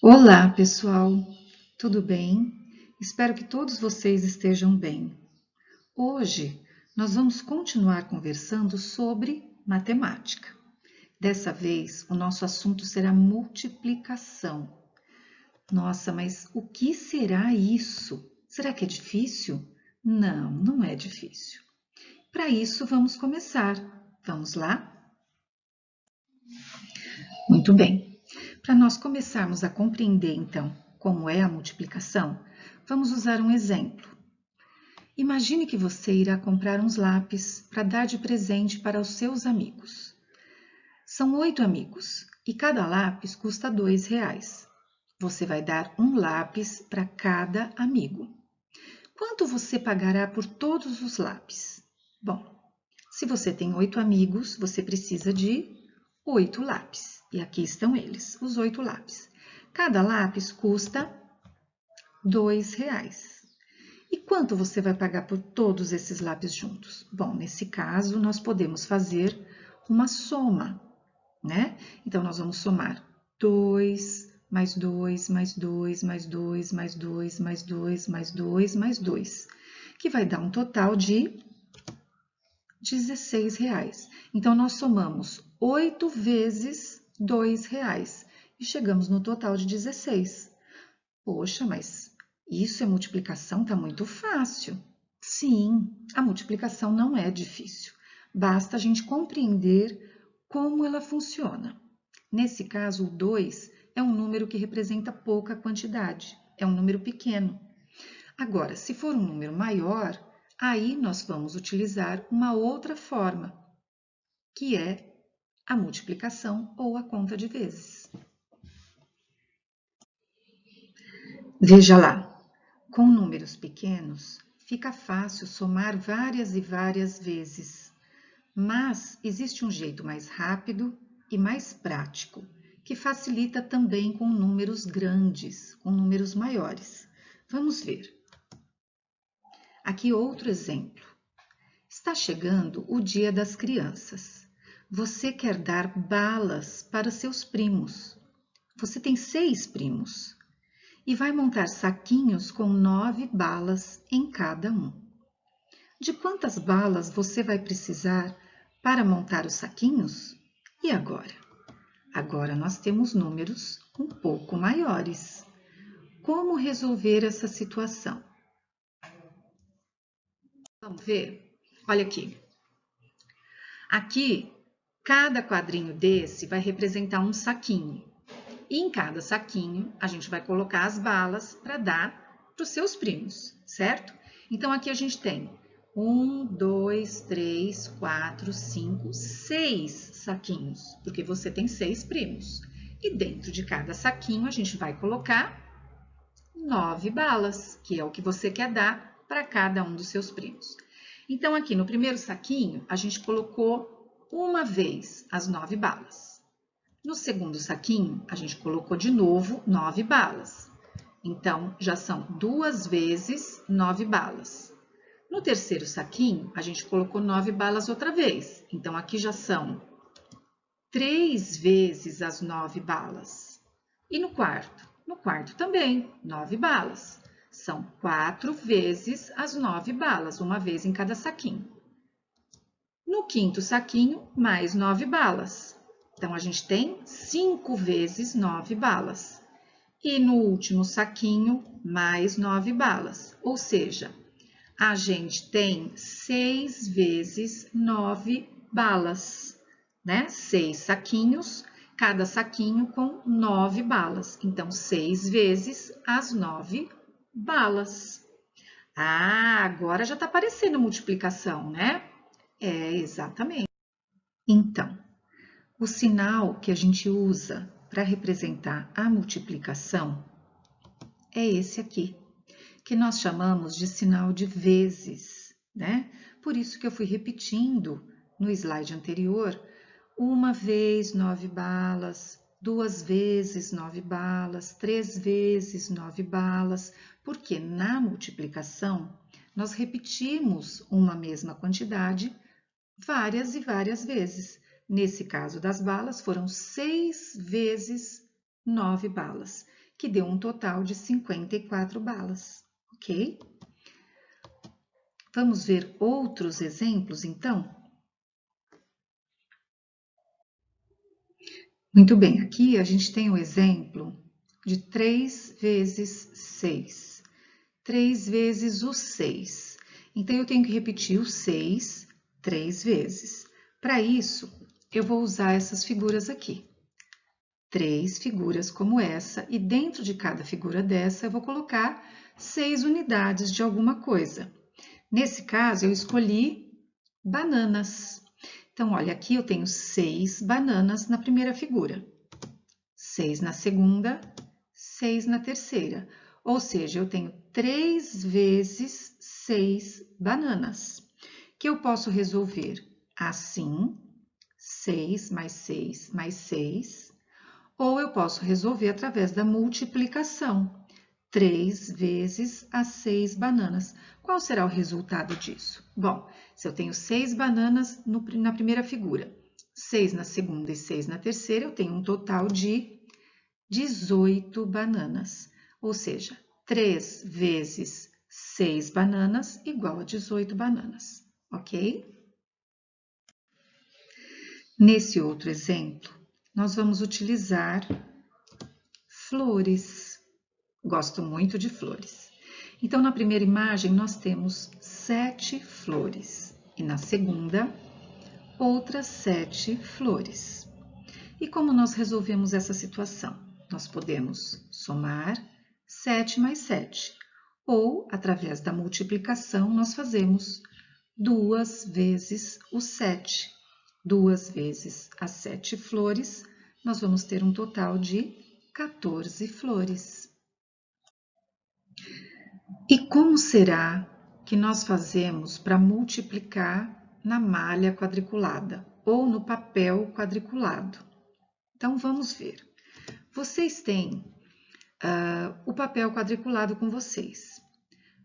Olá, pessoal, tudo bem? Espero que todos vocês estejam bem. Hoje nós vamos continuar conversando sobre matemática. Dessa vez, o nosso assunto será multiplicação. Nossa, mas o que será isso? Será que é difícil? Não, não é difícil. Para isso, vamos começar. Vamos lá? Muito bem. Para nós começarmos a compreender, então, como é a multiplicação, vamos usar um exemplo. Imagine que você irá comprar uns lápis para dar de presente para os seus amigos. São 8 amigos e cada lápis custa R$ 2. Você vai dar um lápis para cada amigo. Quanto você pagará por todos os lápis? Bom, se você tem 8 amigos, você precisa de 8 lápis. E aqui estão eles, os 8 lápis. Cada lápis custa R$ 2. E quanto você vai pagar por todos esses lápis juntos? Bom, nesse caso, nós podemos fazer uma soma, né? Então, nós vamos somar 2, mais 2, mais 2, mais 2, mais 2, mais 2, mais 2, mais 2, que vai dar um total de R$ 16. Então, nós somamos 8 vezes R$ 2 e chegamos no total de 16. Poxa, mas isso é multiplicação? Tá muito fácil. Sim, a multiplicação não é difícil. Basta a gente compreender como ela funciona. Nesse caso, o 2 é um número que representa pouca quantidade, é um número pequeno. Agora, se for um número maior, aí nós vamos utilizar uma outra forma, que é a multiplicação ou a conta de vezes. Veja lá, com números pequenos, fica fácil somar várias e várias vezes, mas existe um jeito mais rápido e mais prático, que facilita também com números grandes, com números maiores. Vamos ver. Aqui outro exemplo. Está chegando o Dia das Crianças. Você quer dar balas para seus primos. Você tem 6 primos e vai montar saquinhos com 9 balas em cada um. De quantas balas você vai precisar para montar os saquinhos? E agora? Agora nós temos números um pouco maiores. Como resolver essa situação? Vamos ver? Olha aqui. Aqui, cada quadrinho desse vai representar um saquinho. E em cada saquinho, a gente vai colocar as balas para dar para os seus primos, certo? Então, aqui a gente tem 1, 2, 3, 4, 5, 6 saquinhos, porque você tem 6 primos. E dentro de cada saquinho, a gente vai colocar 9 balas, que é o que você quer dar para cada um dos seus primos. Então, aqui no primeiro saquinho, a gente colocou uma vez as 9 balas. No segundo saquinho, a gente colocou de novo 9 balas. Então, já são 2 vezes 9 balas. No terceiro saquinho, a gente colocou 9 balas outra vez. Então, aqui já são 3 vezes as 9 balas. E no quarto? No quarto também, 9 balas. São 4 vezes as 9 balas, uma vez em cada saquinho. No quinto saquinho, mais 9 balas. Então, a gente tem 5 vezes 9 balas. E no último saquinho, mais 9 balas. Ou seja, a gente tem 6 vezes 9 balas, né? 6 saquinhos, cada saquinho com 9 balas. Então, 6 vezes as 9 balas. Ah, agora já está aparecendo multiplicação, né? É, exatamente. Então, o sinal que a gente usa para representar a multiplicação é esse aqui, que nós chamamos de sinal de vezes, né? Por isso que eu fui repetindo no slide anterior, uma vez 9 balas, 2 vezes 9 balas, 3 vezes 9 balas, porque na multiplicação nós repetimos uma mesma quantidade várias e várias vezes. Nesse caso das balas, foram 6 vezes 9 balas. que deu um total de 54 balas, ok? Vamos ver outros exemplos, então? Muito bem, aqui a gente tem o exemplo de 3 vezes 6. 3 vezes o 6. Então, eu tenho que repetir o 6 3 vezes. Para isso, eu vou usar essas figuras aqui. 3 figuras como essa, e dentro de cada figura dessa, eu vou colocar 6 unidades de alguma coisa. Nesse caso, eu escolhi bananas. Então, olha, aqui eu tenho 6 bananas na primeira figura, 6 na segunda, 6 na terceira. Ou seja, eu tenho 3 vezes 6 bananas, que eu posso resolver assim, 6 mais 6 mais 6, ou eu posso resolver através da multiplicação, 3 vezes as 6 bananas. Qual será o resultado disso? Bom, se eu tenho 6 bananas na primeira figura, 6 na segunda e 6 na terceira, eu tenho um total de 18 bananas. Ou seja, 3 vezes 6 bananas igual a 18 bananas, ok? Nesse outro exemplo, nós vamos utilizar flores. Gosto muito de flores. Então, na primeira imagem, nós temos 7 flores. E na segunda, outras 7 flores. E como nós resolvemos essa situação? Nós podemos somar 7 mais 7. Ou, através da multiplicação, nós fazemos 2 vezes o 7. 2 vezes as 7 flores, nós vamos ter um total de 14 flores. E como será que nós fazemos para multiplicar na malha quadriculada ou no papel quadriculado? Então, vamos ver. Vocês têm o papel quadriculado com vocês.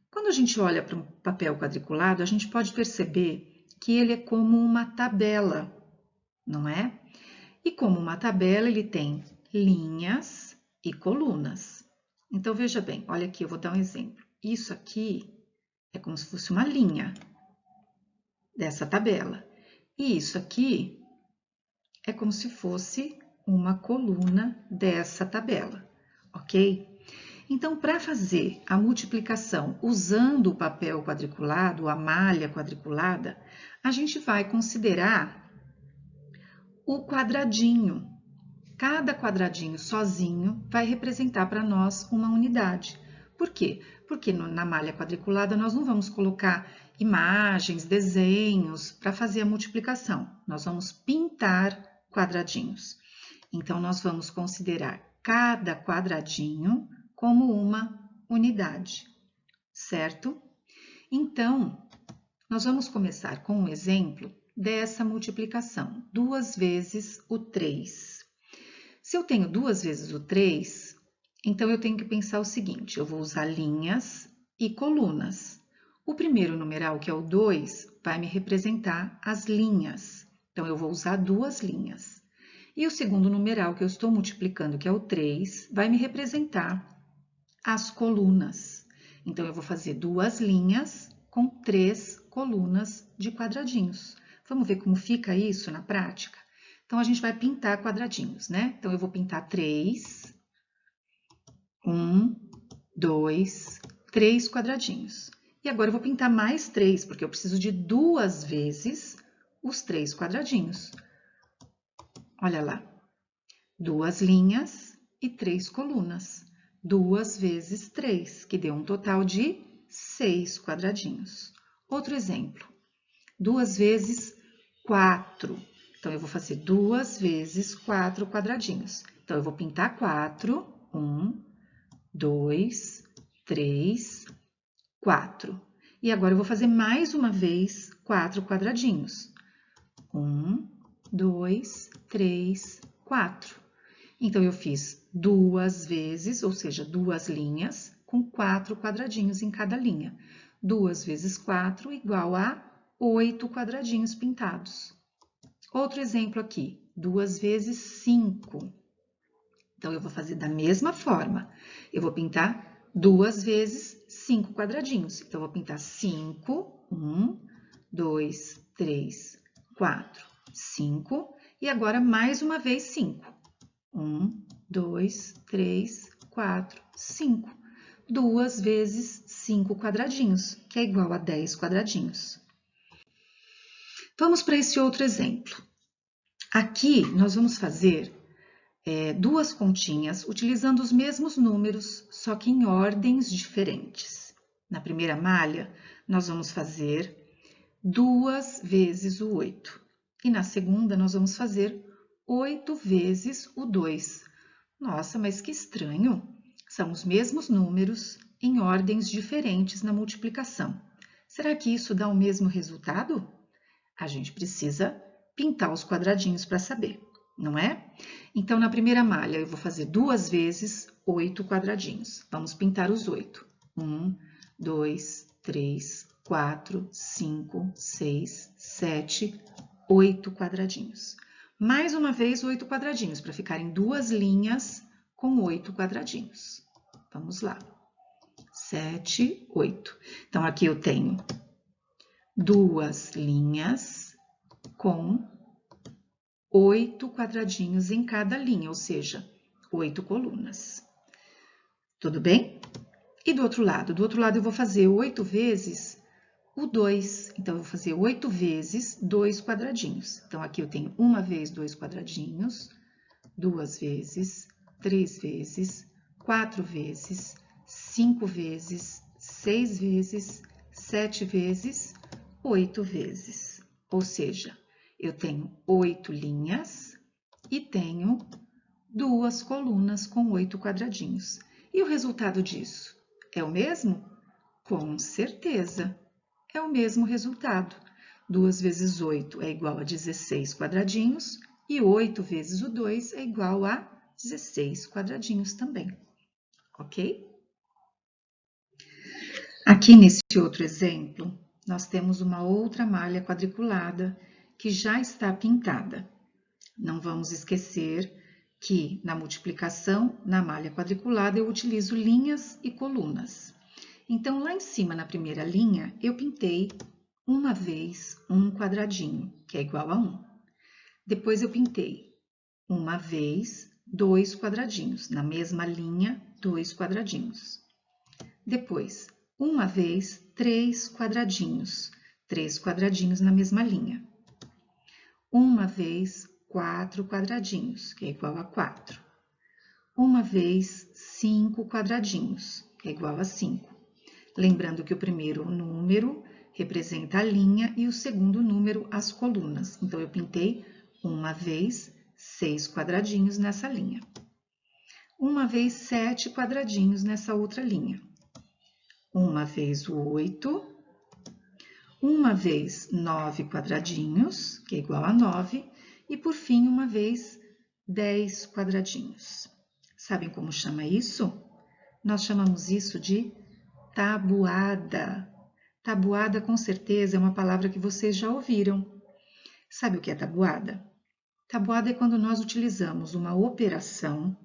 Quando a gente olha para um papel quadriculado, a gente pode perceber que ele é como uma tabela, não é? E como uma tabela, ele tem linhas e colunas. Então, veja bem, olha aqui, eu vou dar um exemplo. Isso aqui é como se fosse uma linha dessa tabela. E isso aqui é como se fosse uma coluna dessa tabela, ok? Então, para fazer a multiplicação usando o papel quadriculado, a malha quadriculada, a gente vai considerar o quadradinho. Cada quadradinho sozinho vai representar para nós uma unidade. Por quê? Porque na malha quadriculada nós não vamos colocar imagens, desenhos para fazer a multiplicação. Nós vamos pintar quadradinhos. Então, nós vamos considerar cada quadradinho como uma unidade, certo? Então, nós vamos começar com um exemplo dessa multiplicação. 2 vezes o 3. Se eu tenho 2 vezes o 3, então eu tenho que pensar o seguinte, eu vou usar linhas e colunas. O primeiro numeral, que é o 2, vai me representar as linhas. Então, eu vou usar 2 linhas. E o segundo numeral que eu estou multiplicando, que é o 3, vai me representar as colunas. Então, eu vou fazer 2 linhas com 3 colunas de quadradinhos. Vamos ver como fica isso na prática? Então, a gente vai pintar quadradinhos, né? Então, eu vou pintar 3, 1, 2, 3 quadradinhos. E agora eu vou pintar mais 3, porque eu preciso de 2 vezes os 3 quadradinhos. Olha lá, 2 linhas e 3 colunas. 2 vezes 3, que deu um total de 6 quadradinhos. Outro exemplo, 2 vezes 4. Então, eu vou fazer 2 vezes 4 quadradinhos. Então, eu vou pintar 4, 1, 2, 3, 4. E agora eu vou fazer mais uma vez 4 quadradinhos. 1, 2, 3, 4. Então, eu fiz 2 vezes, ou seja, 2 linhas, com 4 quadradinhos em cada linha. 2 vezes 4 igual a 8 quadradinhos pintados. Outro exemplo aqui, 2 vezes 5. Então, eu vou fazer da mesma forma. Eu vou pintar 2 vezes 5 quadradinhos. Então, eu vou pintar 5, 1, 2, 3, 4, 5. E agora, mais uma vez, 5. 1, 2, 3, 4, 5. 2 vezes 5 quadradinhos, que é igual a 10 quadradinhos. Vamos para esse outro exemplo. Aqui, nós vamos fazer duas continhas utilizando os mesmos números, só que em ordens diferentes. Na primeira malha, nós vamos fazer 2 vezes o 8. E na segunda, nós vamos fazer 8 vezes o 2. Nossa, mas que estranho! São os mesmos números em ordens diferentes na multiplicação. Será que isso dá o mesmo resultado? A gente precisa pintar os quadradinhos para saber, não é? Então, na primeira malha, eu vou fazer 2 vezes 8 quadradinhos. Vamos pintar os 8. 1, 2, 3, 4, 5, 6, 7, 8 quadradinhos. Mais uma vez, 8 quadradinhos, para ficarem 2 linhas com 8 quadradinhos. Vamos lá. 7, 8. Então, aqui eu tenho 2 linhas com 8 quadradinhos em cada linha, ou seja, 8 colunas. Tudo bem? E do outro lado? Do outro lado, eu vou fazer 8 vezes o 2. Então, eu vou fazer 8 vezes 2 quadradinhos. Então, aqui eu tenho 1 vez 2 quadradinhos, 2 vezes, 3 vezes, 4 vezes, 5 vezes, 6 vezes, 7 vezes, 8 vezes. Ou seja, eu tenho 8 linhas e tenho 2 colunas com 8 quadradinhos. E o resultado disso é o mesmo? Com certeza, é o mesmo resultado. 2 vezes 8 é igual a 16 quadradinhos e 8 vezes o 2 é igual a 16 quadradinhos também, ok? Aqui nesse outro exemplo, nós temos uma outra malha quadriculada que já está pintada. Não vamos esquecer que na multiplicação, na malha quadriculada, eu utilizo linhas e colunas. Então, lá em cima, na primeira linha, eu pintei 1 vez um quadradinho, que é igual a 1. Depois, eu pintei 1 vez 2 quadradinhos, na mesma linha, 2 quadradinhos. Depois, 1 vez 3 quadradinhos, 3 quadradinhos na mesma linha. 1 vez 4 quadradinhos, que é igual a 4. 1 vez 5 quadradinhos, que é igual a 5. Lembrando que o primeiro número representa a linha e o segundo número as colunas. Então, eu pintei 1 vez 6 quadradinhos nessa linha. 1 vez 7 quadradinhos nessa outra linha. 1 vez 8. 1 vez 9 quadradinhos, que é igual a 9. E, por fim, 1 vez 10 quadradinhos. Sabem como chama isso? Nós chamamos isso de tabuada. Tabuada, com certeza, é uma palavra que vocês já ouviram. Sabe o que é tabuada? Tabuada é quando nós utilizamos uma operação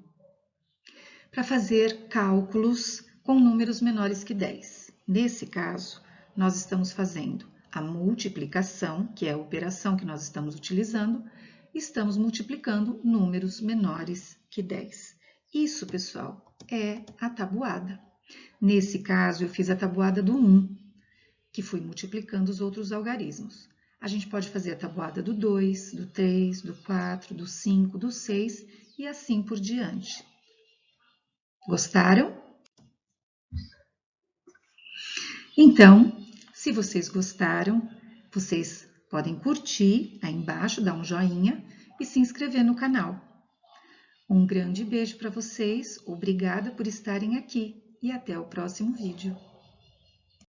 para fazer cálculos com números menores que 10. Nesse caso, nós estamos fazendo a multiplicação, que é a operação que nós estamos utilizando, estamos multiplicando números menores que 10. Isso, pessoal, é a tabuada. Nesse caso, eu fiz a tabuada do 1, que fui multiplicando os outros algarismos. A gente pode fazer a tabuada do 2, do 3, do 4, do 5, do 6 e assim por diante. Gostaram? Então, se vocês gostaram, vocês podem curtir aí embaixo, dar um joinha e se inscrever no canal. Um grande beijo para vocês, obrigada por estarem aqui e até o próximo vídeo.